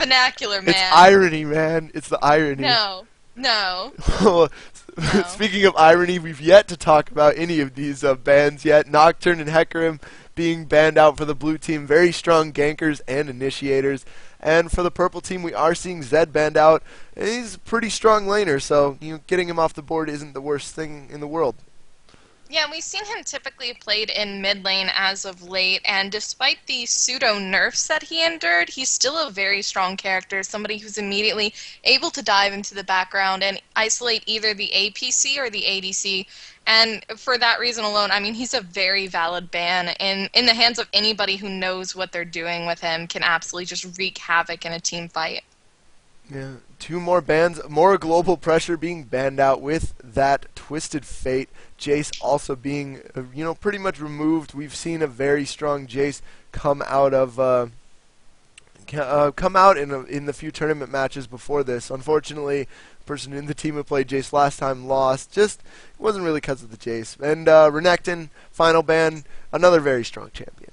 vernacular, It's man. irony, man. It's the irony. No, no, no. Speaking of irony, we've yet to talk about any of these bans yet. Nocturne and Hecarim being banned out for the blue team. Very strong gankers and initiators. And for the purple team, we are seeing Zed banned out. He's a pretty strong laner, so getting him off the board isn't the worst thing in the world. Yeah, we've seen him typically played in mid lane as of late, and despite the pseudo nerfs that he endured, he's still a very strong character, somebody who's immediately able to dive into the background and isolate either the APC or the ADC. And for that reason alone, I mean, he's a very valid ban, and in the hands of anybody who knows what they're doing with him can absolutely just wreak havoc in a team fight. Yeah, two more bans, more global pressure being banned out with that Twisted Fate. Jace also being, pretty much removed. We've seen a very strong Jace come out of, in the few tournament matches before this. Unfortunately, the person in the team who played Jace last time lost. Just it wasn't really because of the Jace. And Renekton, final ban, another very strong champion.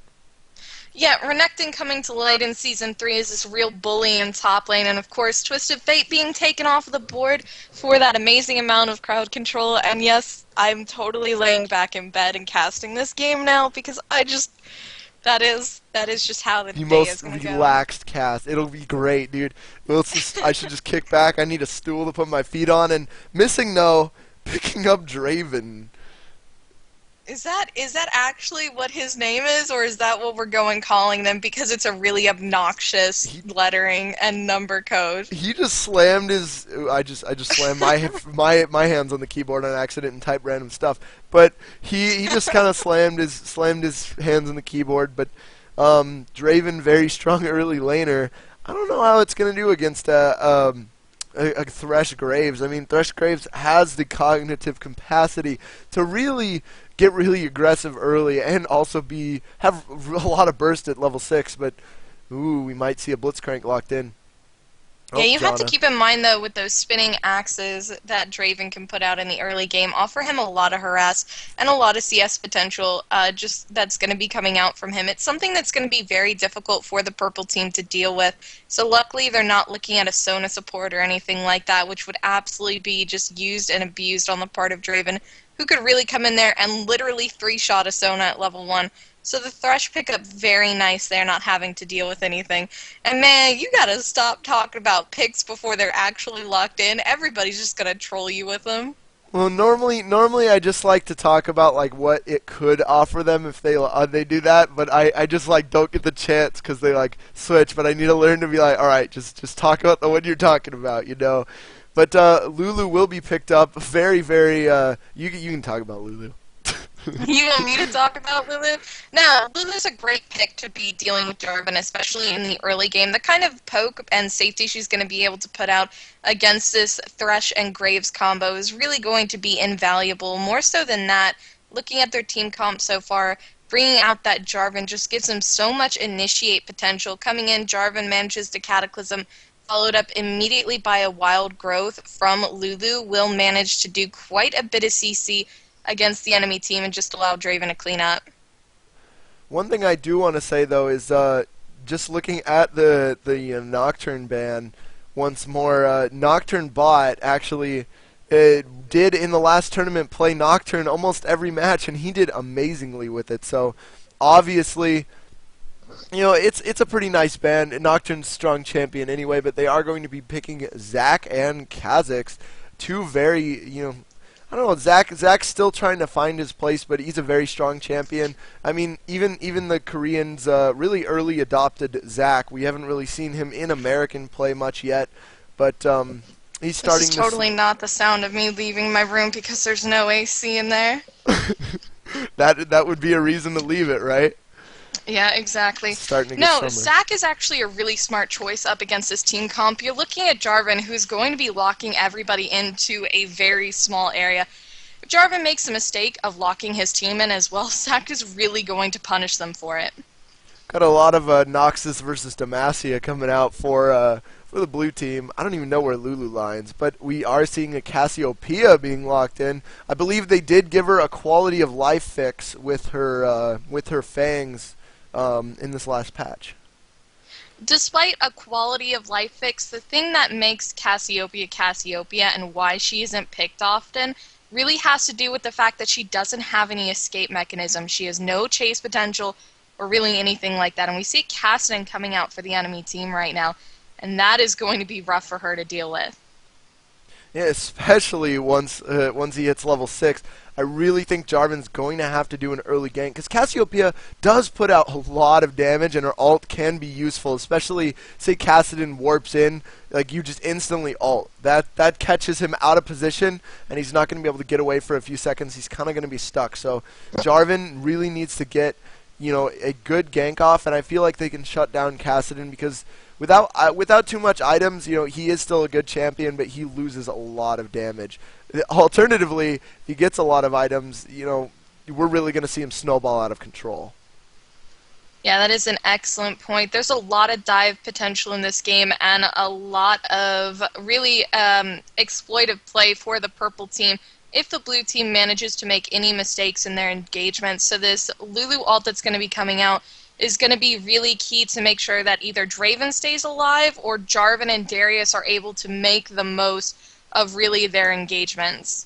Yeah, Renekton coming to light in Season 3 is this real bully in top lane, and of course Twisted Fate being taken off the board for that amazing amount of crowd control, and yes, I'm totally laying back in bed and casting this game now, because that is just how the day is going to go. The most relaxed cast. It'll be great, dude. I should just kick back. I need a stool to put my feet on, and missing though, picking up Draven. Is that actually what his name is, or is that what we're going calling them because it's a really obnoxious lettering and number code? He just slammed his. I just slammed my hands on the keyboard on accident and typed random stuff. But he just kind of slammed his hands on the keyboard. But Draven, very strong early laner. I don't know how it's gonna do against a Thresh Graves. I mean, Thresh Graves has the cognitive capacity to really get really aggressive early and also have a lot of burst at level 6, but we might see a Blitzcrank locked in. Yeah, you have to keep in mind, though, with those spinning axes that Draven can put out in the early game, offer him a lot of harass and a lot of CS potential that's going to be coming out from him. It's something that's going to be very difficult for the purple team to deal with. So luckily, they're not looking at a Sona support or anything like that, which would absolutely be just used and abused on the part of Draven, who could really come in there and literally 3-shot a Sona at level 1. So the Thresh pickup, very nice there, not having to deal with anything. And man, you gotta stop talking about picks before they're actually locked in. Everybody's just gonna troll you with them. Well, normally I just like to talk about like what it could offer them if they do that, but I just like don't get the chance because they like switch. But I need to learn to be like, all right, just talk about the one you're talking about, But Lulu will be picked up. Very, very. You can talk about Lulu. You want me to talk about Lulu? No, Lulu's a great pick to be dealing with Jarvan, especially in the early game. The kind of poke and safety she's going to be able to put out against this Thresh and Graves combo is really going to be invaluable. More so than that, looking at their team comp so far, bringing out that Jarvan just gives them so much initiate potential. Coming in, Jarvan manages to Cataclysm, followed up immediately by a Wild Growth from Lulu, will manage to do quite a bit of CC against the enemy team and just allow Draven to clean up. One thing I do want to say, though, is just looking at the Nocturne ban once more, Nocturne bot actually did in the last tournament play Nocturne almost every match, and he did amazingly with it. So, obviously, it's a pretty nice ban. Nocturne's strong champion anyway, but they are going to be picking Zac and Kha'Zix, two very, I don't know, Zach's still trying to find his place, but he's a very strong champion. I mean, even the Koreans really early adopted Zach. We haven't really seen him in American play much yet, but he's starting. This is totally not the sound of me leaving my room because there's no AC in there. That would be a reason to leave it, right? Yeah, exactly. No, Zac is actually a really smart choice up against this team comp. You're looking at Jarvan, who's going to be locking everybody into a very small area. If Jarvan makes a mistake of locking his team in as well, Zac is really going to punish them for it. Got a lot of Noxus versus Demacia coming out for the blue team. I don't even know where Lulu lines, but we are seeing a Cassiopeia being locked in. I believe they did give her a quality of life fix with her fangs in this last patch. Despite a quality of life fix, the thing that makes Cassiopeia Cassiopeia and why she isn't picked often really has to do with the fact that she doesn't have any escape mechanism. She has no chase potential or really anything like that. And we see Cassidy coming out for the enemy team right now, and that is going to be rough for her to deal with. Yeah, especially once he hits level 6. I really think Jarvan's going to have to do an early gank, because Cassiopeia does put out a lot of damage, and her ult can be useful, especially, say, Kassadin warps in, like, you just instantly ult. That catches him out of position, and he's not going to be able to get away for a few seconds. He's kind of going to be stuck. So Jarvan really needs to get, a good gank off, and I feel like they can shut down Kassadin, because without too much items, he is still a good champion, but he loses a lot of damage. Alternatively, if he gets a lot of items, we're really going to see him snowball out of control. Yeah, that is an excellent point. There's a lot of dive potential in this game and a lot of really exploitive play for the purple team if the blue team manages to make any mistakes in their engagement. So this Lulu ult that's going to be coming out is going to be really key to make sure that either Draven stays alive or Jarvan and Darius are able to make the most of really their engagements.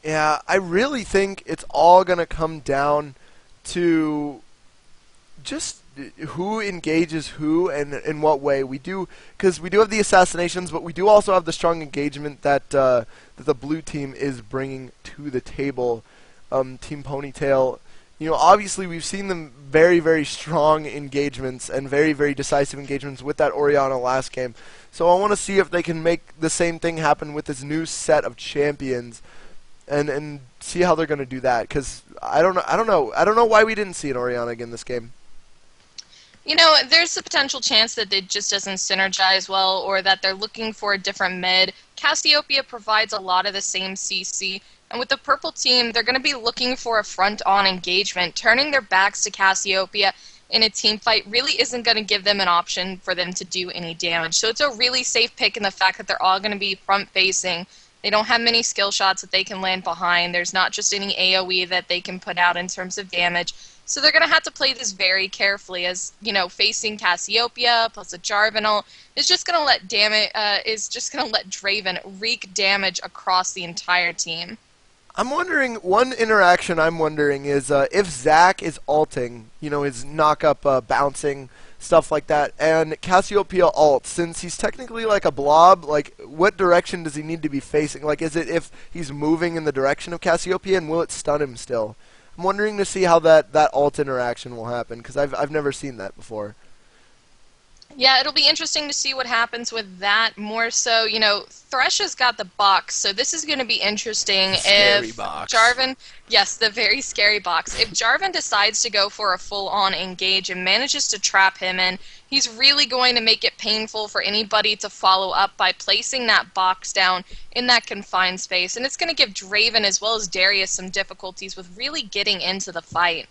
Yeah, I really think it's all going to come down to just who engages who and in what way. Because we do have the assassinations, but we do also have the strong engagement that the blue team is bringing to the table. Team Ponytail, obviously we've seen them very, very strong engagements and very, very decisive engagements with that Orianna last game. So I want to see if they can make the same thing happen with this new set of champions, and see how they're going to do that. Because I don't know why we didn't see an Orianna again this game. There's a potential chance that it just doesn't synergize well or that they're looking for a different mid. Cassiopeia provides a lot of the same CC, and with the purple team, they're going to be looking for a front-on engagement. Turning their backs to Cassiopeia in a team fight really isn't going to give them an option for them to do any damage. So it's a really safe pick in the fact that they're all going to be front-facing. They don't have many skill shots that they can land behind. There's not just any AoE that they can put out in terms of damage. So they're going to have to play this very carefully, as facing Cassiopeia plus a Jarvan ult is just going to let Draven wreak damage across the entire team. One interaction I'm wondering is if Zac is ulting, his knock-up bouncing, stuff like that, and Cassiopeia ults, since he's technically like a blob, like, what direction does he need to be facing? Like, is it if he's moving in the direction of Cassiopeia, and will it stun him still? I'm wondering to see how that ult interaction will happen, because I've never seen that before. Yeah, it'll be interesting to see what happens with that. More so, Thresh has got the box, so this is going to be interesting Scary if box. Jarvan, yes, the very scary box. If Jarvan decides to go for a full-on engage and manages to trap him in, he's really going to make it painful for anybody to follow up by placing that box down in that confined space. And it's going to give Draven as well as Darius some difficulties with really getting into the fight.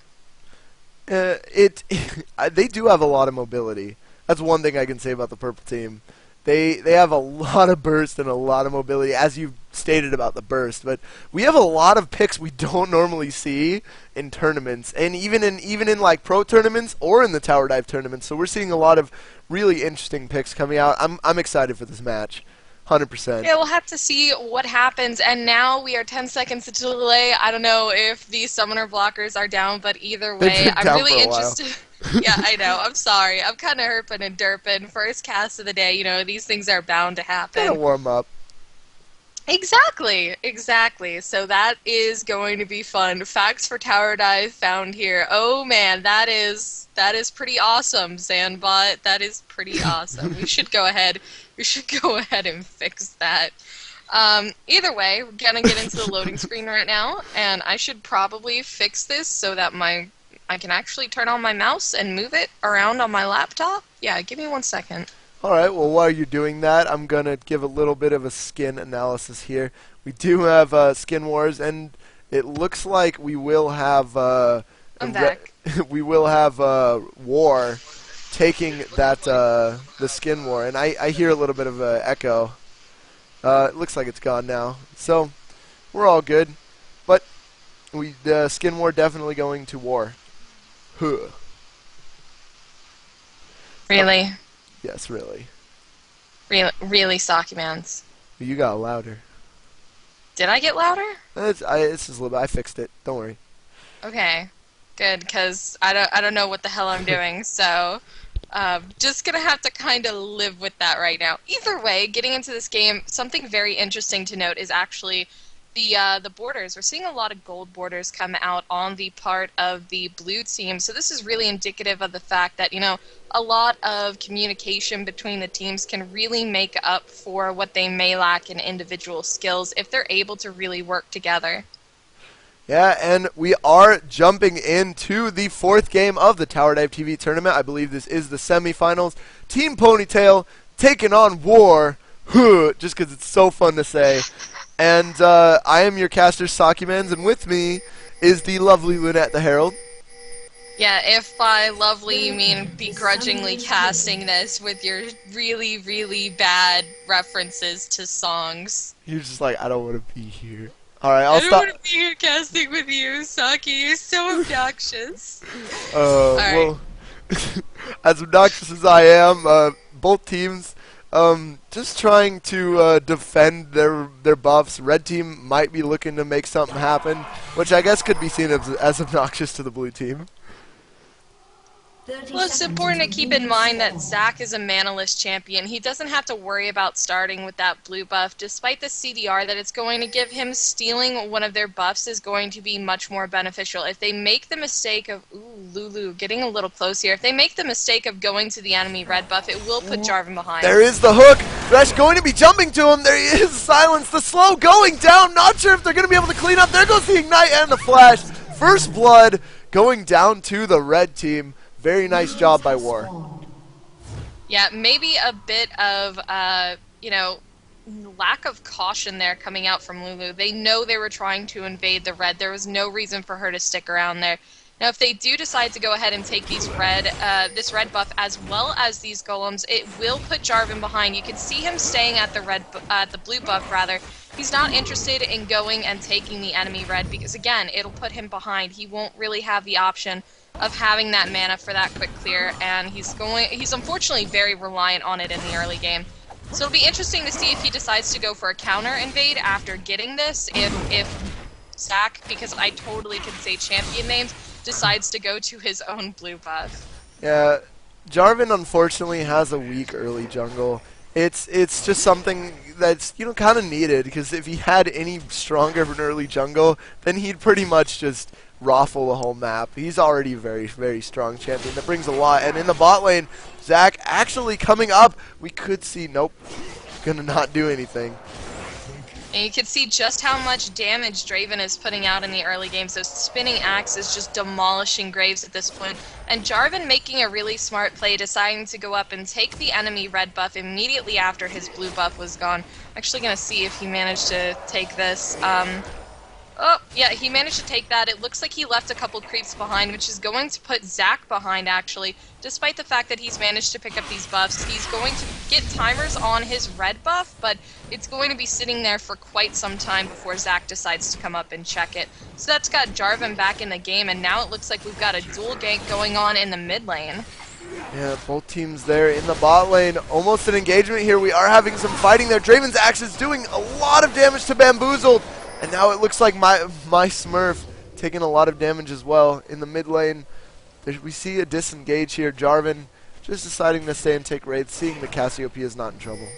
They do have a lot of mobility. That's one thing I can say about the purple team. They have a lot of burst and a lot of mobility, as you stated about the burst. But we have a lot of picks we don't normally see in tournaments, and even in like pro tournaments or in the Tower Dive tournaments. So we're seeing a lot of really interesting picks coming out. I'm excited for this match. 100%. Yeah, we'll have to see what happens. And now we are 10 seconds into delay. I don't know if the summoner blockers are down, but either way, I'm really interested. Yeah, I know. I'm sorry. I'm kind of herping and derping. First cast of the day, these things are bound to happen. Gotta warm up. Exactly. So that is going to be fun. Facts for Tower Dive found here. Oh man, that is pretty awesome, Sandbot. That is pretty awesome. We should go ahead and fix that. Either way, we're gonna get into the loading screen right now, and I should probably fix this so that I can actually turn on my mouse and move it around on my laptop. Yeah, give me 1 second. Alright, well, while you're doing that, I'm going to give a little bit of a skin analysis here. We do have Skin Wars, and it looks like we will have I'm back. we will have War taking that the Skin War, and I hear a little bit of an echo. It looks like it's gone now, so we're all good. But the Skin War definitely going to War. Huh. Really? Yes, really. Really, Sakimans. You got louder. Did I get louder? It's just a little bit. I fixed it. Don't worry. Okay, good, because I don't know what the hell I'm doing, so just gonna have to kind of live with that right now. Either way, getting into this game, something very interesting to note is actually the borders. We're seeing a lot of gold borders come out on the part of the blue team, so this is really indicative of the fact that, you know, a lot of communication between the teams can really make up for what they may lack in individual skills if they're able to really work together. Yeah, and we are jumping into the fourth game of the TowerDiveTV tournament. I believe this is the semifinals. Team Ponytail taking on War, just because it's so fun to say. And I am your caster, Sakimans, and with me is the lovely Lunette the Herald. Yeah, if by lovely you mean begrudgingly casting this with your really, really bad references to songs. You're just like, I don't want to be here. Alright, I I'll don't stop. want to be here casting with you, Saki. You're so obnoxious. Well, as obnoxious as I am, both teams just trying to defend their buffs. Red team might be looking to make something happen, which I guess could be seen as obnoxious to the blue team. Well, it's important to keep in mind that Zac is a manaless champion. He doesn't have to worry about starting with that blue buff. Despite the CDR that it's going to give him, stealing one of their buffs is going to be much more beneficial. If they make the mistake of, Lulu, getting a little close here. If they make the mistake of going to the enemy red buff, it will put Jarvan behind. There is the hook. Thresh going to be jumping to him. There he is. Silence. The slow going down. Not sure if they're going to be able to clean up. There goes the ignite and the flash. First blood going down to the red team. Very nice job by War. Yeah, maybe a bit of, you know, lack of caution there coming out from Lulu. They know they were trying to invade the red. There was no reason for her to stick around there. Now, if they do decide to go ahead and take these this red buff as well as these golems, it will put Jarvan behind. You can see him staying at the blue buff rather. He's not interested in going and taking the enemy red because again, it'll put him behind. He won't really have the option of having that mana for that quick clear, and he's unfortunately very reliant on it in the early game. So it'll be interesting to see if he decides to go for a counter invade after getting this, if Zac, because I totally can say champion names, decides to go to his own blue buff. Yeah, Jarvan unfortunately has a weak early jungle. It's just something that's, you know, kind of needed, because if he had any stronger of an early jungle, then he'd pretty much just raffle the whole map. He's already a very, very strong champion. That brings a lot. And in the bot lane, Zac actually coming up. We could see, nope, gonna not do anything. And you can see just how much damage Draven is putting out in the early games. Those spinning axes just demolishing Graves at this point. And Jarvan making a really smart play, deciding to go up and take the enemy red buff immediately after his blue buff was gone. I'm actually going to see if he managed to take this. Oh, yeah, he managed to take that. It looks like he left a couple creeps behind, which is going to put Zac behind, actually. Despite the fact that he's managed to pick up these buffs, he's going to get timers on his red buff, but it's going to be sitting there for quite some time before Zac decides to come up and check it. So that's got Jarvan back in the game, and now it looks like we've got a dual gank going on in the mid lane. Yeah, both teams there in the bot lane. Almost an engagement here. We are having some fighting there. Draven's Axe is doing a lot of damage to Bamboozled. And now it looks like my Smurf taking a lot of damage as well in the mid lane. We see a disengage here. Jarvan just deciding to stay and take raids, seeing that Cassiopeia is not in trouble.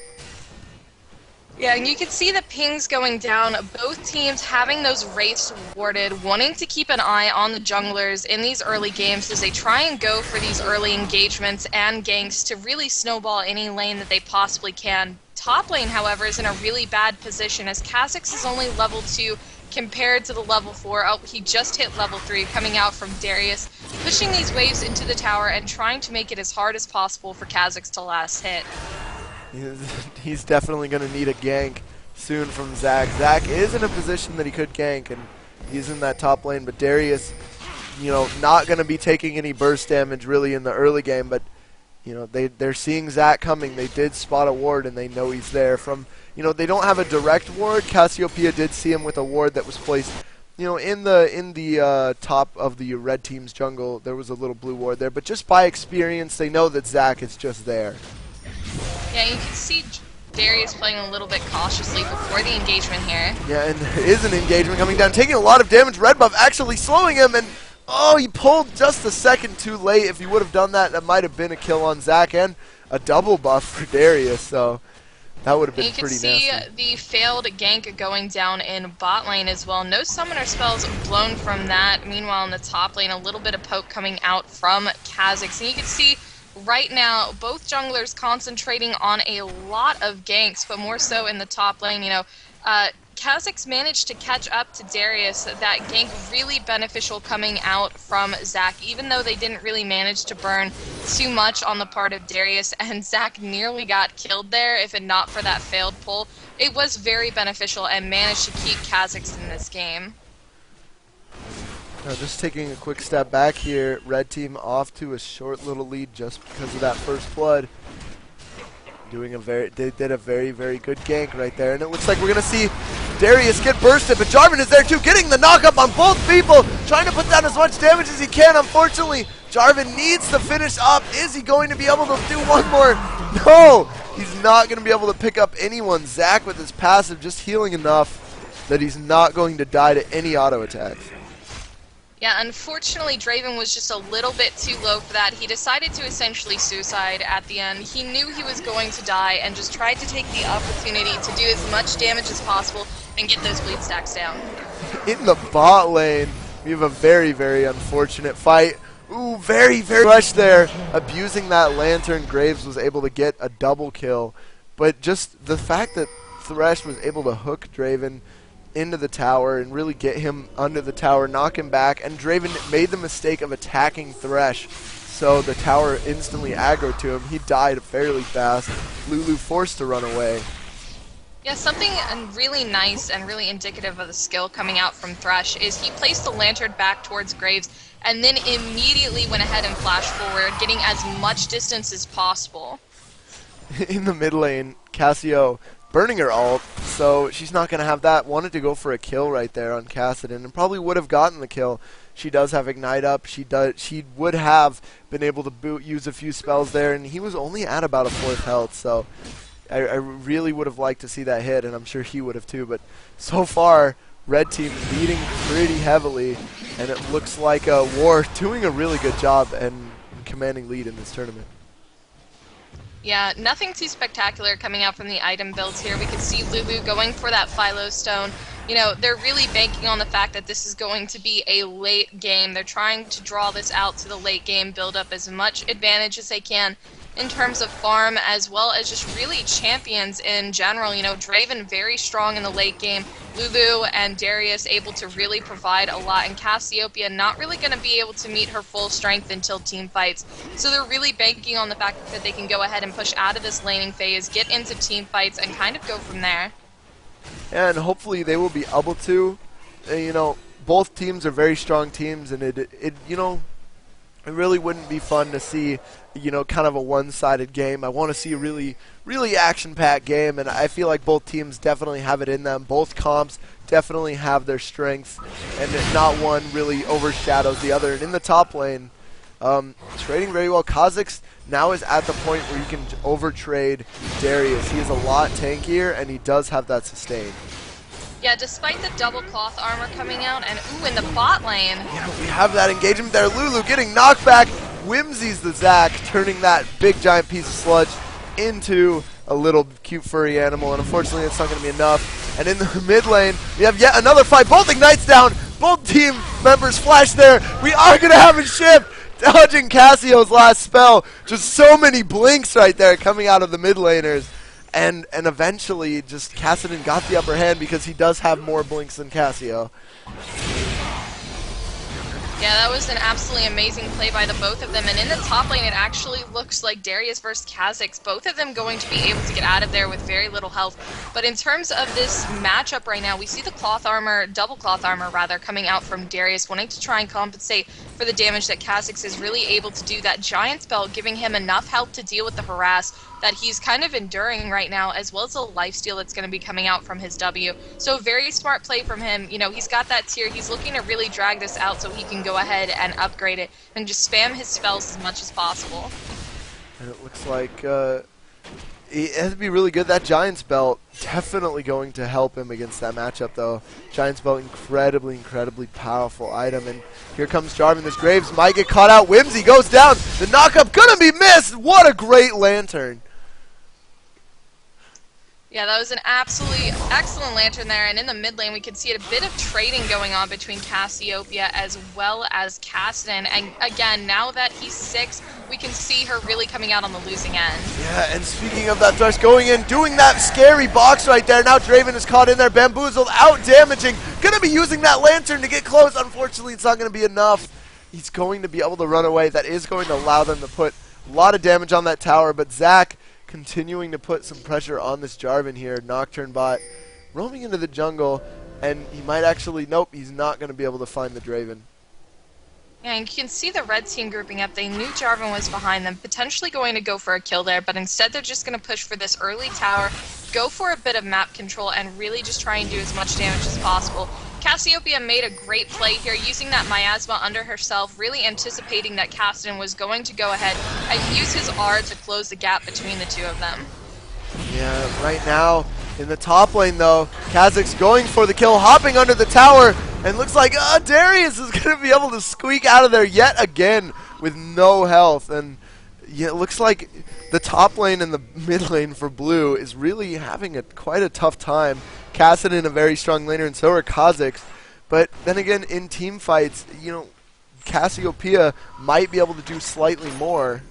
Yeah, and you can see the pings going down. Both teams having those wraiths warded, wanting to keep an eye on the junglers in these early games as they try and go for these early engagements and ganks to really snowball any lane that they possibly can. Top lane, however, is in a really bad position as Kha'Zix is only level 2 compared to the level 4. Oh, he just hit level 3 coming out from Darius, pushing these waves into the tower and trying to make it as hard as possible for Kha'Zix to last hit. He's definitely going to need a gank soon from Zac. Zac is in a position that he could gank, and he's in that top lane, but Darius, you know, not going to be taking any burst damage really in the early game, but you know, they're seeing Zac coming. They did spot a ward, and they know he's there. From, you know, they don't have a direct ward. Cassiopeia did see him with a ward that was placed you know, in the top of the red team's jungle, there was a little blue ward there, but just by experience, they know that Zach is just there. Yeah, you can see Darius playing a little bit cautiously before the engagement here. Yeah, and there is an engagement coming down, taking a lot of damage. Red buff actually slowing him, and oh, he pulled just a second too late. If he would have done that, that might have been a kill on Zach and a double buff for Darius. So that would have been pretty nasty. You can see the failed gank going down in bot lane as well. No summoner spells blown from that. Meanwhile, in the top lane, a little bit of poke coming out from Kha'Zix. And you can see right now both junglers concentrating on a lot of ganks, but more so in the top lane. You know, Kha'Zix managed to catch up to Darius. That gank really beneficial coming out from Zach, even though they didn't really manage to burn too much on the part of Darius, and Zach nearly got killed there if it not for that failed pull. It was very beneficial and managed to keep Kha'Zix in this game. Now just taking a quick step back here, red team off to a short little lead just because of that first blood. They did a very, very good gank right there, and it looks like we're gonna see Darius get bursted, but Jarvan is there too, getting the knock-up on both people, trying to put down as much damage as he can. Unfortunately, Jarvan needs to finish up. Is he going to be able to do one more? No, he's not gonna be able to pick up anyone. Zach with his passive just healing enough that he's not going to die to any auto attacks. Yeah, unfortunately, Draven was just a little bit too low for that. He decided to essentially suicide at the end. He knew he was going to die and just tried to take the opportunity to do as much damage as possible and get those bleed stacks down. In the bot lane, we have a very, very unfortunate fight. Ooh, very, very rush there. Abusing that lantern, Graves was able to get a double kill. But just the fact that Thresh was able to hook Draven into the tower and really get him under the tower, knock him back, and Draven made the mistake of attacking Thresh, so the tower instantly aggroed to him. He died fairly fast. Lulu forced to run away. Yeah, something really nice and really indicative of the skill coming out from Thresh is he placed the lantern back towards Graves and then immediately went ahead and flashed forward, getting as much distance as possible. In the mid lane, Cassio burning her ult, so she's not going to have that. Wanted to go for a kill right there on Kassadin and probably would have gotten the kill. She does have Ignite up. She would have been able to use a few spells there, and he was only at about a 4th health, so I really would have liked to see that hit, and I'm sure he would have too. But so far, red team leading pretty heavily, and it looks like War doing a really good job and commanding lead in this tournament. Yeah, nothing too spectacular coming out from the item builds here. We can see Lulu going for that Philo Stone. You know, they're really banking on the fact that this is going to be a late game. They're trying to draw this out to the late game, build up as much advantage as they can in terms of farm, as well as just really champions in general. You know, Draven very strong in the late game. Lulu and Darius able to really provide a lot, and Cassiopeia not really going to be able to meet her full strength until team fights. So they're really banking on the fact that they can go ahead and push out of this laning phase, get into team fights, and kind of go from there. And hopefully they will be able to. You know, both teams are very strong teams, and it really wouldn't be fun to see, you know, kind of a one-sided game. I want to see a really, really action-packed game, and I feel like both teams definitely have it in them. Both comps definitely have their strengths, and not one really overshadows the other. And in the top lane, trading very well. Kha'Zix now is at the point where you can overtrade Darius. He is a lot tankier, and he does have that sustain. Yeah, despite the double cloth armor coming out, and ooh, in the bot lane. Yeah, we have that engagement there. Lulu getting knocked back. Whimsy's the Zac, turning that big giant piece of sludge into a little cute furry animal, and unfortunately it's not going to be enough. And in the mid lane, we have yet another fight. Both Ignites down. Both team members flash there. We are going to have a shift. Dodging Cassio's last spell. Just so many blinks right there coming out of the mid laners. And eventually, just Kassadin got the upper hand because he does have more blinks than Cassio. Yeah, that was an absolutely amazing play by the both of them. And in the top lane, it actually looks like Darius versus Kha'Zix, both of them going to be able to get out of there with very little health. But in terms of this matchup right now, we see the cloth armor, double cloth armor rather, coming out from Darius, wanting to try and compensate for the damage that Kha'Zix is really able to do. That giant spell giving him enough help to deal with the harass that he's kind of enduring right now, as well as a lifesteal that's going to be coming out from his W. So very smart play from him. You know, he's got that tier. He's looking to really drag this out so he can go ahead and upgrade it and just spam his spells as much as possible. And it looks like it has to be really good. That Giant's Belt definitely going to help him against that matchup, though. Giant's Belt, incredibly, incredibly powerful item. And here comes Jarvan. This Graves might get caught out. Whimsy goes down. The knockup gonna be missed. What a great lantern. Yeah, that was an absolutely excellent lantern there, and in the mid lane we could see a bit of trading going on between Cassiopeia as well as Kassadin, and again, now that he's 6, we can see her really coming out on the losing end. Yeah, and speaking of that Thresh going in, doing that scary box right there, now Draven is caught in there, bamboozled, out damaging, gonna be using that lantern to get close. Unfortunately, it's not gonna be enough. He's going to be able to run away. That is going to allow them to put a lot of damage on that tower, but Zach continuing to put some pressure on this Jarvan here. Nocturne bot roaming into the jungle, and he might actually, nope, he's not going to be able to find the Draven. Yeah, and you can see the red team grouping up. They knew Jarvan was behind them, potentially going to go for a kill there, but instead they're just going to push for this early tower, go for a bit of map control, and really just try and do as much damage as possible. Cassiopeia made a great play here, using that miasma under herself, really anticipating that Kassadin was going to go ahead and use his R to close the gap between the two of them. Yeah, right now in the top lane though, Kha'Zix going for the kill, hopping under the tower, and looks like Darius is going to be able to squeak out of there yet again with no health. And yeah, it looks like the top lane and the mid lane for blue is really having quite a tough time. Kassadin a very strong laner, and so are Kha'Zix. But then again, in team fights, you know, Cassiopeia might be able to do slightly more.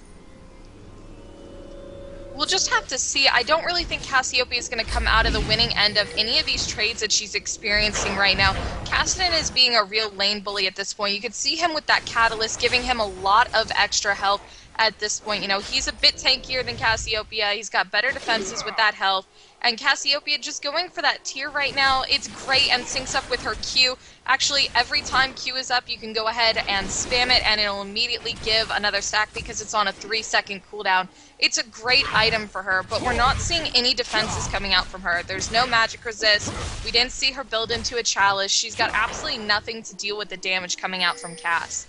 We'll just have to see. I don't really think Cassiopeia is going to come out of the winning end of any of these trades that she's experiencing right now. Kassadin is being a real lane bully at this point. You could see him with that catalyst, giving him a lot of extra health at this point. You know, he's a bit tankier than Cassiopeia. He's got better defenses with that health. And Cassiopeia just going for that tier right now. It's great and syncs up with her Q. Actually, every time Q is up, you can go ahead and spam it, and it'll immediately give another stack because it's on a 3-second cooldown. It's a great item for her, but we're not seeing any defenses coming out from her. There's no magic resist. We didn't see her build into a chalice. She's got absolutely nothing to deal with the damage coming out from Cass.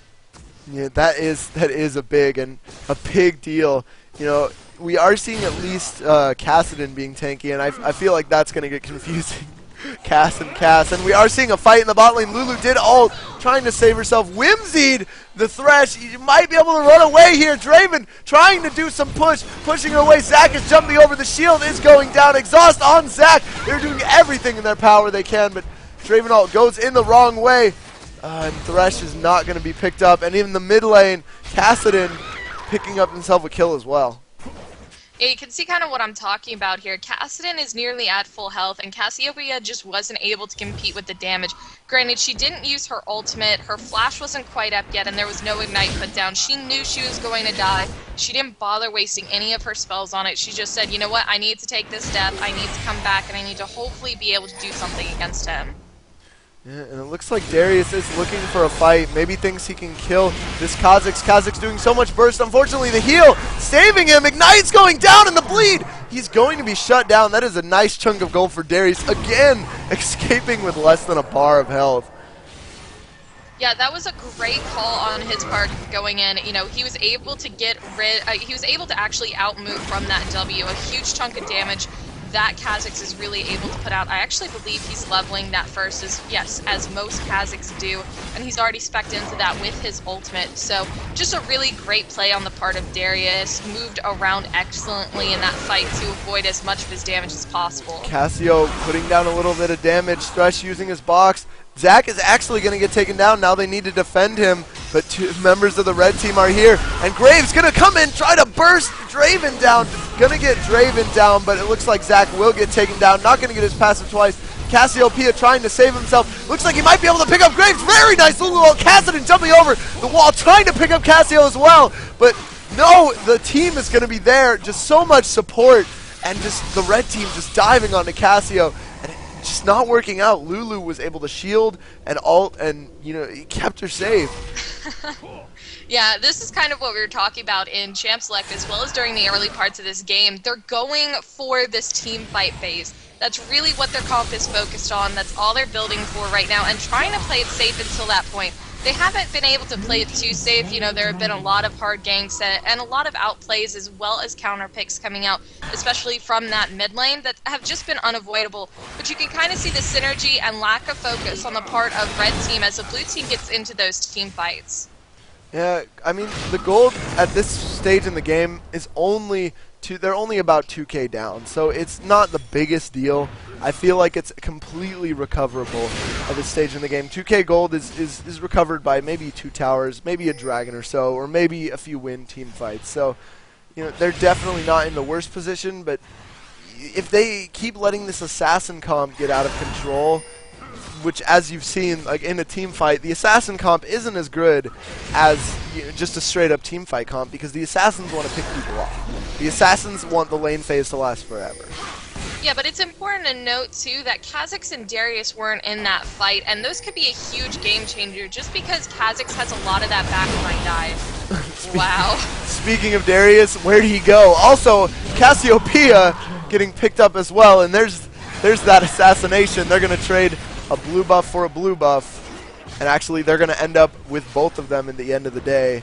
Yeah, that is a big deal. You know, we are seeing at least Kassadin being tanky, and I feel like that's going to get confusing. Cass and Cass, and we are seeing a fight in the bot lane. Lulu did ult, trying to save herself. Whimsied the Thresh. You might be able to run away here. Draven trying to do some pushing her away. Zach is jumping over. The shield is going down. Exhaust on Zach. They're doing everything in their power they can, but Draven ult goes in the wrong way. And Thresh is not going to be picked up. And even the mid lane, Kassadin picking up himself a kill as well. Yeah, you can see kind of what I'm talking about here. Kassadin is nearly at full health, and Cassiopeia just wasn't able to compete with the damage. Granted, she didn't use her ultimate, her flash wasn't quite up yet, and there was no ignite put down. She knew she was going to die. She didn't bother wasting any of her spells on it. She just said, you know what, I need to take this step, I need to come back, and I need to hopefully be able to do something against him. Yeah, and it looks like Darius is looking for a fight. Maybe thinks he can kill this Kha'Zix. Kha'Zix doing so much burst. Unfortunately, the heal saving him. Ignite's going down in the bleed. He's going to be shut down. That is a nice chunk of gold for Darius. Again, escaping with less than a bar of health. Yeah, that was a great call on his part going in. You know, he was able to get rid. He was able to actually outmove from that W. A huge chunk of damage that Kha'Zix is really able to put out. I actually believe he's leveling that first, as most Kha'Zix do, and he's already spec'd into that with his ultimate. So just a really great play on the part of Darius, moved around excellently in that fight to avoid as much of his damage as possible. Cassio putting down a little bit of damage, Thresh using his box. Zach is actually going to get taken down. Now they need to defend him, but two members of the red team are here. And Graves going to come in, try to burst Draven down. Going to get Draven down, but it looks like Zach will get taken down. Not going to get his passive twice. Cassiopeia trying to save himself. Looks like he might be able to pick up Graves. Very nice. Lulu Cassidy jumping over the wall, trying to pick up Cassio as well. But no, the team is going to be there. Just so much support. And just the red team just diving onto Cassio. And just not working out. Lulu was able to shield and ult, and, you know, he kept her safe. Yeah, this is kind of what we were talking about in Champ Select as well as during the early parts of this game. They're going for this team fight phase. That's really what their comp is focused on. That's all they're building for right now and trying to play it safe until that point. They haven't been able to play it too safe. You know, there have been a lot of hard ganks and a lot of outplays as well as counter picks coming out, especially from that mid lane, that have just been unavoidable. But you can kind of see the synergy and lack of focus on the part of red team as the blue team gets into those team fights. Yeah, I mean, the gold at this stage in the game is they're only about 2k down, so it's not the biggest deal. I feel like it's completely recoverable at this stage in the game. 2k gold is recovered by maybe 2 towers, maybe a dragon or so, or maybe a few win team fights. So, you know, they're definitely not in the worst position, but if they keep letting this assassin comp get out of control, which, as you've seen, like in a team fight, the assassin comp isn't as good as just a straight-up team fight comp, because the assassins want to pick people off. The assassins want the lane phase to last forever. Yeah, but it's important to note, too, that Kha'Zix and Darius weren't in that fight, and those could be a huge game changer just because Kha'Zix has a lot of that backline dive. Wow. Speaking of Darius, where did he go? Also, Cassiopeia getting picked up as well, and there's that assassination. They're going to trade a blue buff for a blue buff, and actually they're going to end up with both of them in the end of the day.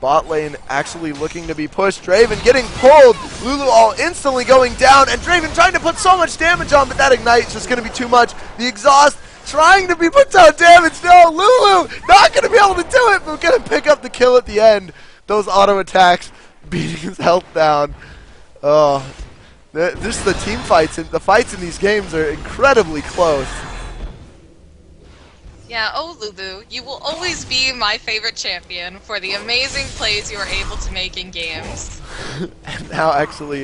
Bot lane actually looking to be pushed. Draven getting pulled. Lulu all instantly going down, and Draven trying to put so much damage on, but that ignite's just going to be too much. The exhaust trying to be put down damage. No, Lulu not going to be able to do it, but going to pick up the kill at the end. Those auto attacks beating his health down. Oh, just the team fights, and the fights in these games are incredibly close. Yeah, oh Lulu, you will always be my favorite champion for the amazing plays you are able to make in games. And now actually,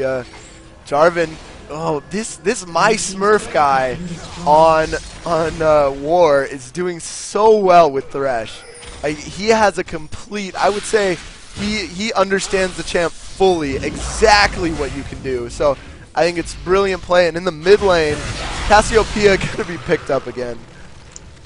Jarvan, oh, this My Smurf guy on War is doing so well with Thresh. He has a complete, I would say, he understands the champ fully, exactly what you can do. So I think it's brilliant play, and in the mid lane, Cassiopeia gonna be picked up again.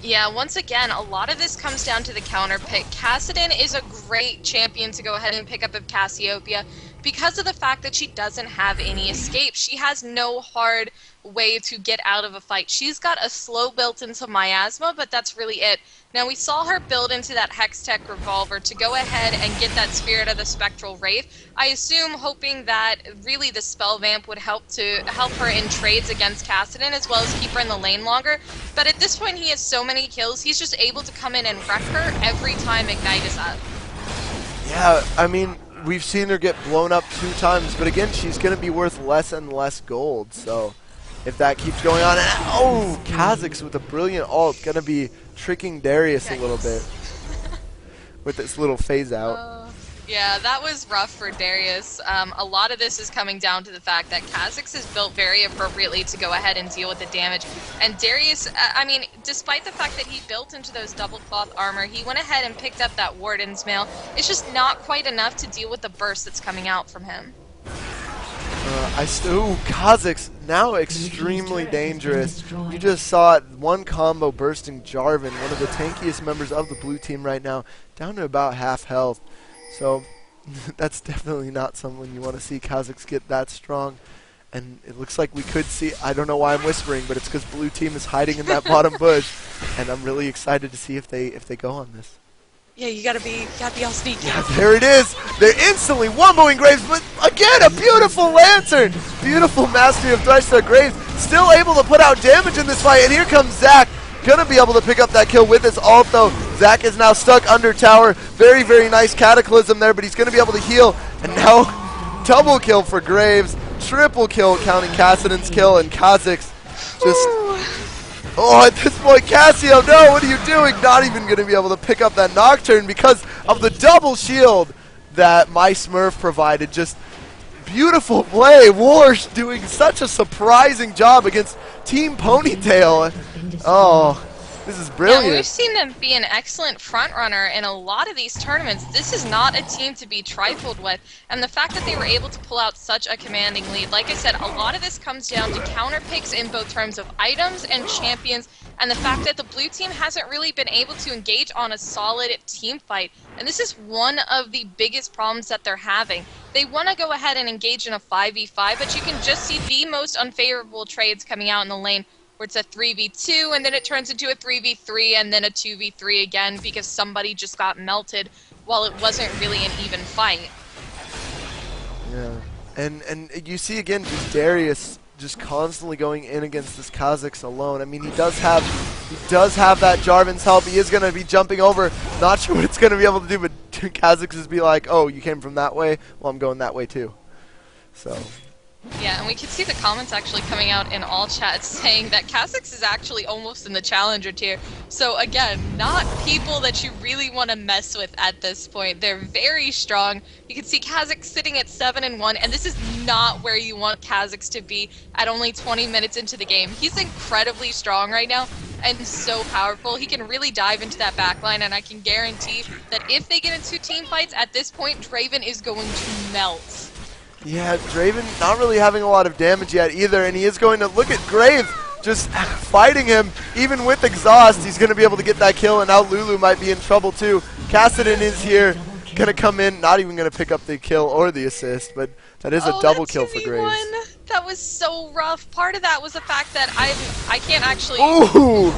Yeah, once again, a lot of this comes down to the counter pick. Kassadin is a great champion to go ahead and pick up of Cassiopeia because of the fact that she doesn't have any escape. She has no hard way to get out of a fight. She's got a slow built into Miasma, but that's really it. Now, we saw her build into that Hextech Revolver to go ahead and get that Spirit of the Spectral Wraith. I assume hoping that really the Spell Vamp would help her in trades against Kassadin as well as keep her in the lane longer. But at this point, he has so many kills, he's just able to come in and wreck her every time Ignite is up. Yeah, I mean, we've seen her get blown up 2 times, but again, she's going to be worth less and less gold, so if that keeps going on, and oh, Kha'Zix with a brilliant ult, going to be tricking Darius a little bit with this little phase out. Yeah, that was rough for Darius. A lot of this is coming down to the fact that Kha'Zix is built very appropriately to go ahead and deal with the damage. And Darius, I mean, despite the fact that he built into those double cloth armor, he went ahead and picked up that Warden's Mail. It's just not quite enough to deal with the burst that's coming out from him. Kha'Zix now extremely dangerous. You just saw it, one combo bursting Jarvan, one of the tankiest members of the blue team right now, down to about half health. So that's definitely not someone you want to see Kha'Zix get that strong. And it looks like we could see, I don't know why I'm whispering, but it's because blue team is hiding in that bottom bush. And I'm really excited to see if they go on this. Yeah, you gotta be all sneaky. Yeah, there it is. They're instantly womboing Graves, but again, a beautiful Lantern. Beautiful mastery of Thresh Star Graves. Still able to put out damage in this fight, and here comes Zac. Gonna be able to pick up that kill with his ult, though. Zac is now stuck under tower. Very, very nice Cataclysm there, but he's gonna be able to heal. And now, double kill for Graves. Triple kill counting Kassadin's kill, and Kha'Zix just... Oh, at this point, Cassio, no, what are you doing? Not even going to be able to pick up that Nocturne because of the double shield that My Smurf provided. Just beautiful play. Warsh doing such a surprising job against Team Ponytail. Oh, this is Yeah, we've brilliant. seen them be an excellent front runner in a lot of these tournaments. This is not a team to be trifled with, and the fact that they were able to pull out such a commanding lead, like I said, a lot of this comes down to counter picks in both terms of items and champions, and the fact that the blue team hasn't really been able to engage on a solid team fight. And this is one of the biggest problems that they're having. They want to go ahead and engage in a 5v5, but you can just see the most unfavorable trades coming out in the lane, where it's a 3v2, and then it turns into a 3v3, and then a 2v3 again because somebody just got melted while it wasn't really an even fight. Yeah, and you see again just Darius just constantly going in against this Kha'Zix alone. I mean, he does have that Jarvan's help. He is going to be jumping over. Not sure what it's going to be able to do, but Kha'Zix is be like, oh, you came from that way? Well, I'm going that way too. So... Yeah, and we can see the comments actually coming out in all chats saying that Kha'Zix is actually almost in the challenger tier. So again, not people that you really want to mess with at this point. They're very strong. You can see Kha'Zix sitting at 7-1, and this is not where you want Kha'Zix to be at only 20 minutes into the game. He's incredibly strong right now and so powerful. He can really dive into that backline, and I can guarantee that if they get into team fights at this point, Draven is going to melt. Yeah, Draven not really having a lot of damage yet either, and he is going to look at Grave just fighting him. Even with exhaust, he's going to be able to get that kill, and now Lulu might be in trouble too. Kassadin is here, going to come in, not even going to pick up the kill or the assist, but that is a double kill for Graves. That was so rough. Part of that was the fact that I can't actually... Ooh!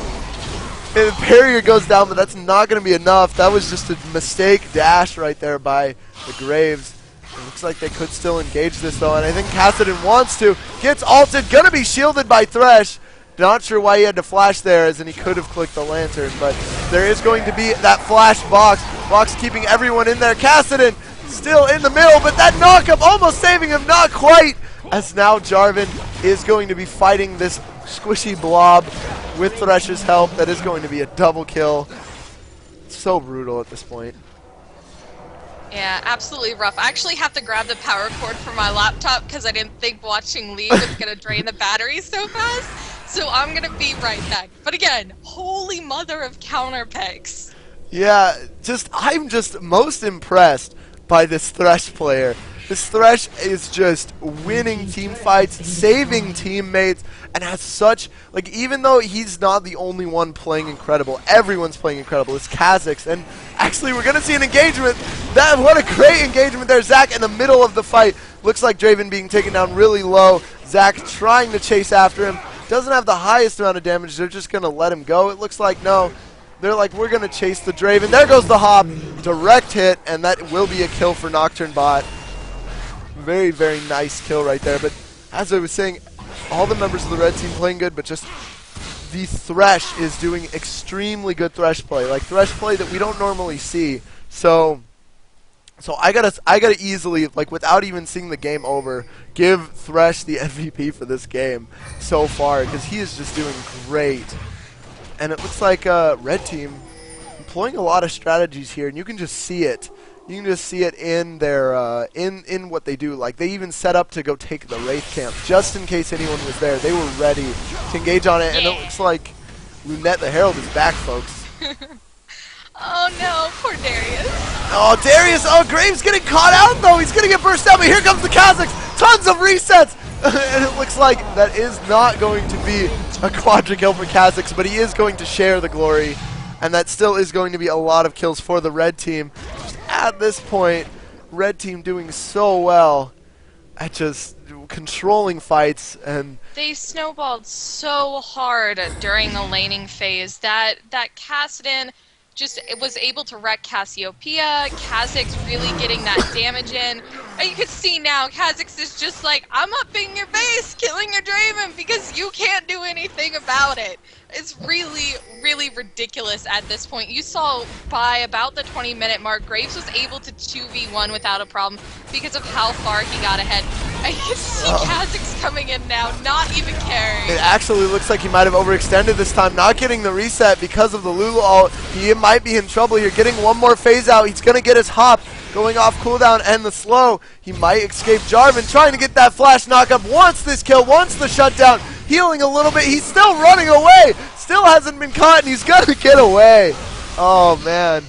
And the barrier goes down, but that's not going to be enough. That was just a mistake dash right there by the Graves. It looks like they could still engage this though, and I think Kassadin wants to. Gets ulted, gonna be shielded by Thresh. Not sure why he had to flash there, as in he could have clicked the lantern, but there is going to be that flash box. Box keeping everyone in there. Kassadin still in the middle, but that knockup almost saving him, not quite, as now Jarvan is going to be fighting this squishy blob with Thresh's help. That is going to be a double kill. So brutal at this point. Yeah, absolutely rough. I actually have to grab the power cord for my laptop because I didn't think watching League was going to drain the battery so fast. So I'm going to be right back. But again, holy mother of counter picks. Yeah, I'm just most impressed by this Thresh player. This Thresh is just winning team fights, saving teammates, and has such, like, even though he's not the only one playing incredible, everyone's playing incredible. It's Kha'Zix, and actually we're going to see an engagement. What a great engagement there. Zac in the middle of the fight. Looks like Draven being taken down really low. Zac trying to chase after him. Doesn't have the highest amount of damage. They're just going to let him go. It looks like no. They're like, we're going to chase the Draven. There goes the hop. Direct hit, and that will be a kill for Nocturne Bot. Very, very nice kill right there. But as I was saying, all the members of the red team playing good, but just the Thresh is doing extremely good Thresh play. Like Thresh play that we don't normally see. So I gotta easily, like without even seeing the game over, give Thresh the MVP for this game so far, because he is just doing great. And it looks like red team employing a lot of strategies here, and you can just see it. You can just see it in their in what they do. Like they even set up to go take the Wraith camp just in case anyone was there. They were ready to engage on it, and it looks like Lunette the Herald is back, folks. Oh no, poor Darius. Oh, Darius! Oh, Graves getting caught out though. He's gonna get burst out, but here comes the Kha'Zix. Tons of resets, and it looks like that is not going to be a quadra kill for Kha'Zix, but he is going to share the glory, and that still is going to be a lot of kills for the red team. At this point, red team doing so well at just controlling fights, and they snowballed so hard during the laning phase that Kassadin just was able to wreck Cassiopeia. Kha'Zix really getting that damage in. And you can see now, Kha'Zix is just like, I'm up in your base, killing your Draven because you can't do anything about it. It's really, really ridiculous at this point. You saw by about the 20-minute mark, Graves was able to 2v1 without a problem because of how far he got ahead. And you can see Kha'Zix coming in now, not even caring. It actually looks like he might have overextended this time, not getting the reset because of the Lulu ult. He might be in trouble here, getting one more phase out. He's going to get his hop. going off cooldown and the slow. He might escape Jarvan, trying to get that flash knockup. Wants this kill, wants the shutdown. Healing a little bit. He's still running away. Still hasn't been caught, and he's going to get away. Oh, man.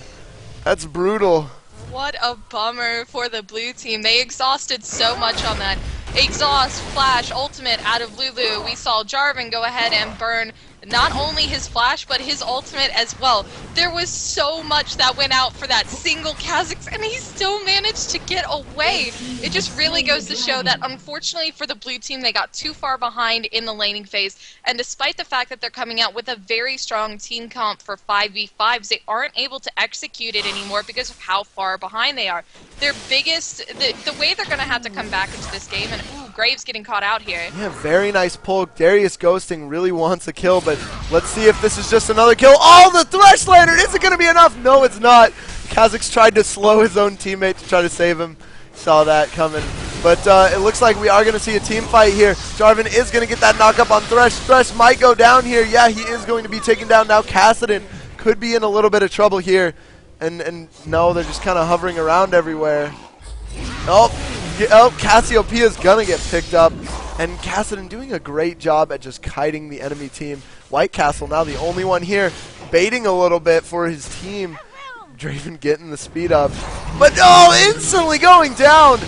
That's brutal. What a bummer for the blue team. They exhausted so much on that. Exhaust, flash, ultimate out of Lulu. We saw Jarvan go ahead and burn not only his flash, but his ultimate as well. There was so much that went out for that single Kha'Zix, and he still managed to get away. It just really goes to show that, unfortunately for the blue team, they got too far behind in the laning phase, and despite the fact that they're coming out with a very strong team comp for 5v5s, they aren't able to execute it anymore because of how far behind they are. Their biggest, the way they're going to have to come back into this game, and ooh, Graves getting caught out here. Yeah, very nice pull. Darius ghosting really wants a kill, but let's see if this is just another kill. Oh, the Thresh Lantern! Is it going to be enough? No, it's not. Kha'Zix tried to slow his own teammate to try to save him. Saw that coming. But it looks like we are going to see a team fight here. Jarvan is going to get that knockup on Thresh. Thresh might go down here. Yeah, he is going to be taken down now. Kassadin could be in a little bit of trouble here. And no, they're just kind of hovering around everywhere. Oh, Cassiopeia's gonna get picked up, and Kassadin doing a great job at just kiting the enemy team. White Castle now the only one here, baiting a little bit for his team. Draven getting the speed up, but instantly going down.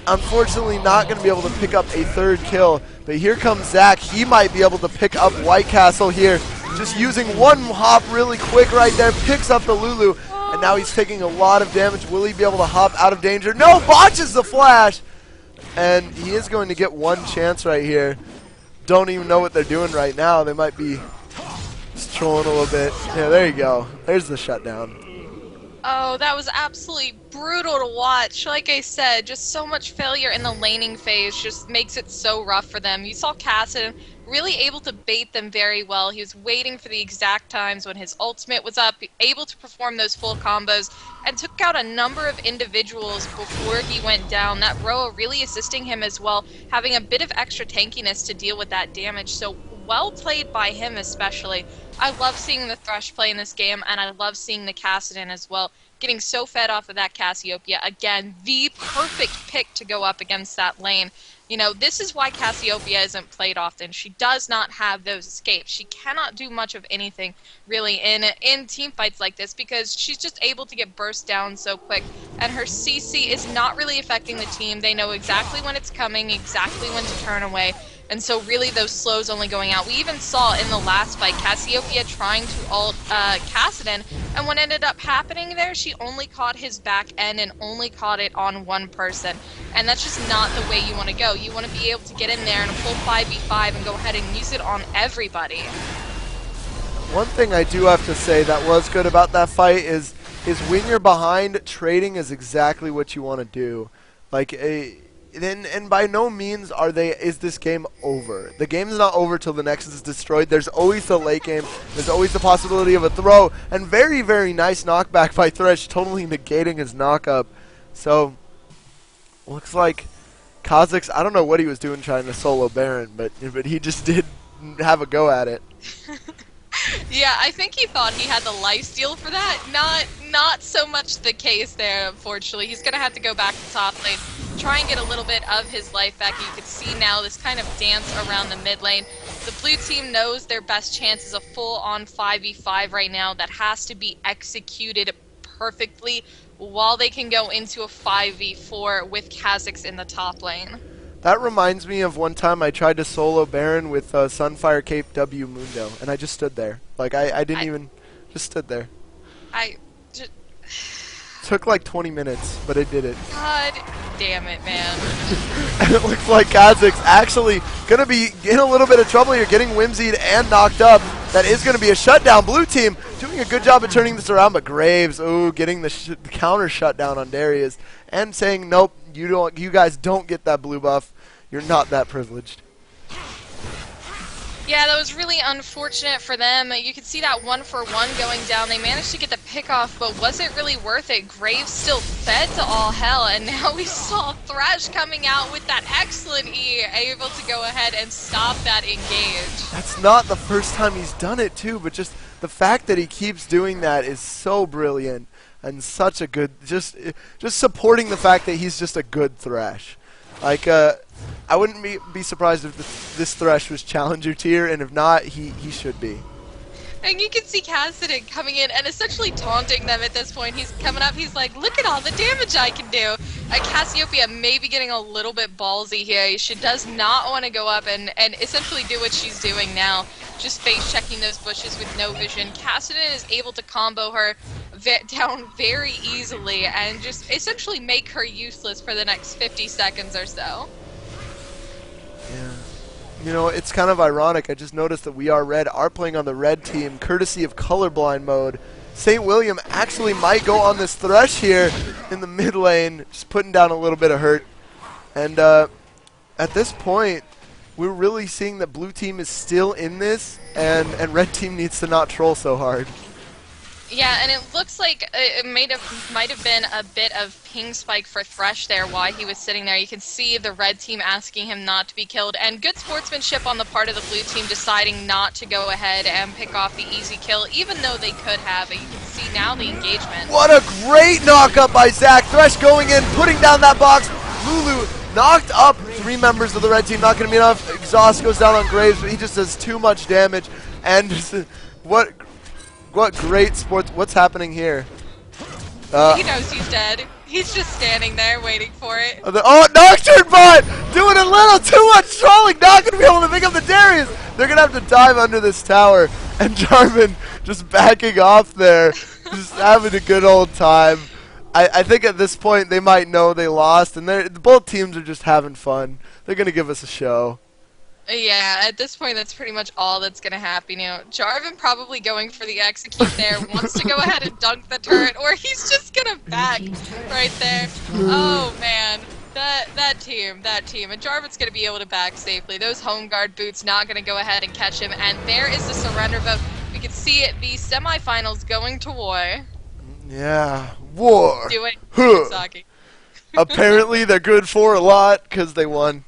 Unfortunately, not gonna be able to pick up a third kill. But here comes Zach. He might be able to pick up White Castle here. Just using one hop really quick right there, picks up the Lulu. And now he's taking a lot of damage. Will he be able to hop out of danger? No, botches the flash. And he is going to get one chance right here. Don't even know what they're doing right now. They might be just trolling a little bit. Yeah, there you go. There's the shutdown. Oh, that was absolutely brutal to watch. Like I said, just so much failure in the laning phase just makes it so rough for them. You saw Kassadin really able to bait them very well. He was waiting for the exact times when his ultimate was up, able to perform those full combos, and took out a number of individuals before he went down. That Roa really assisting him as well, having a bit of extra tankiness to deal with that damage. So well played by him especially. I love seeing the Thresh play in this game, and I love seeing the Kassadin as well. Getting so fed off of that Cassiopeia. Again, the perfect pick to go up against that lane. You know, this is why Cassiopeia isn't played often. She does not have those escapes. She cannot do much of anything, really, in team fights like this, because she's just able to get burst down so quick. And her CC is not really affecting the team. They know exactly when it's coming, exactly when to turn away. And so really those slows only going out. We even saw in the last fight Cassiopeia trying to ult Kassadin, and what ended up happening there, she only caught his back end and only caught it on one person. And that's just not the way you want to go. You want to be able to get in there and pull 5v5 and go ahead and use it on everybody. One thing I do have to say that was good about that fight is when you're behind, trading is exactly what you want to do. Like and by no means is this game over. The game is not over till the Nexus is destroyed. There's always the late game. There's always the possibility of a throw. And very, very nice knockback by Thresh, totally negating his knockup. So, looks like Kha'Zix, I don't know what he was doing trying to solo Baron, but he just did have a go at it. Yeah, I think he thought he had the lifesteal for that. Not so much the case there, unfortunately. He's going to have to go back to top lane, try and get a little bit of his life back. You can see now this kind of dance around the mid lane. The blue team knows their best chance is a full-on 5v5 right now that has to be executed perfectly while they can go into a 5v4 with Kha'Zix in the top lane. That reminds me of one time I tried to solo Baron with Sunfire Cape W Mundo, and I just stood there. Like, I didn't even... just stood there. Took like 20 minutes, but I did it. God damn it, man. And it looks like Kha'Zix actually going to be in a little bit of trouble here, getting whimsied and knocked up. That is going to be a shutdown. Blue team doing a good job of turning this around, but Graves, getting the counter shutdown on Darius and saying, nope, you guys don't get that blue buff. You're not that privileged. Yeah, that was really unfortunate for them. You could see that 1-for-1 going down. They managed to get the pick off, but was it really worth it? Graves still fed to all hell, and now we saw Thresh coming out with that excellent E, able to go ahead and stop that engage. That's not the first time he's done it, too, but just the fact that he keeps doing that is so brilliant. and such a good, just supporting the fact that he's just a good Thresh. Like, I wouldn't be surprised if this Thresh was Challenger tier, and if not, he should be. And you can see Cassidy coming in and essentially taunting them at this point. He's coming up, he's like, look at all the damage I can do. Cassiopeia may be getting a little bit ballsy here. She does not want to go up and essentially do what she's doing now. Just face checking those bushes with no vision. Cassidy is able to combo her down very easily and just essentially make her useless for the next 50 seconds or so. Yeah. You know, it's kind of ironic. I just noticed that We Are Red are playing on the red team, courtesy of colorblind mode. St. William actually might go on this Thresh here in the mid lane, just putting down a little bit of hurt. And at this point, we're really seeing that blue team is still in this, and red team needs to not troll so hard. Yeah, and it looks like it might have been a bit of ping spike for Thresh there while he was sitting there. You can see the red team asking him not to be killed, and good sportsmanship on the part of the blue team deciding not to go ahead and pick off the easy kill, even though they could have. You can see now the engagement. What a great knock-up by Zach. Thresh going in, putting down that box. Lulu knocked up 3 members of the red team. Not going to be enough. Exhaust goes down on Graves, but he just does too much damage. And what great sports. What's happening here? He knows he's dead. He's just standing there waiting for it. Oh, Nocturne bot! Doing a little too much trolling. Not going to be able to pick up the Darius. They're going to have to dive under this tower. And Jarvan just backing off there. Just having a good old time. I think at this point they might know they lost. And both teams are just having fun. They're going to give us a show. Yeah, at this point, that's pretty much all that's going to happen. You know, Jarvan probably going for the execute there, wants to go ahead and dunk the turret, or he's just going to back right there. Oh, man. That team. And Jarvan's going to be able to back safely. Those home guard boots not going to go ahead and catch him, and there is the surrender vote. We can see it, the semifinals going to war. Yeah, war. Do it. Huh. Apparently they're good for a lot, because they won.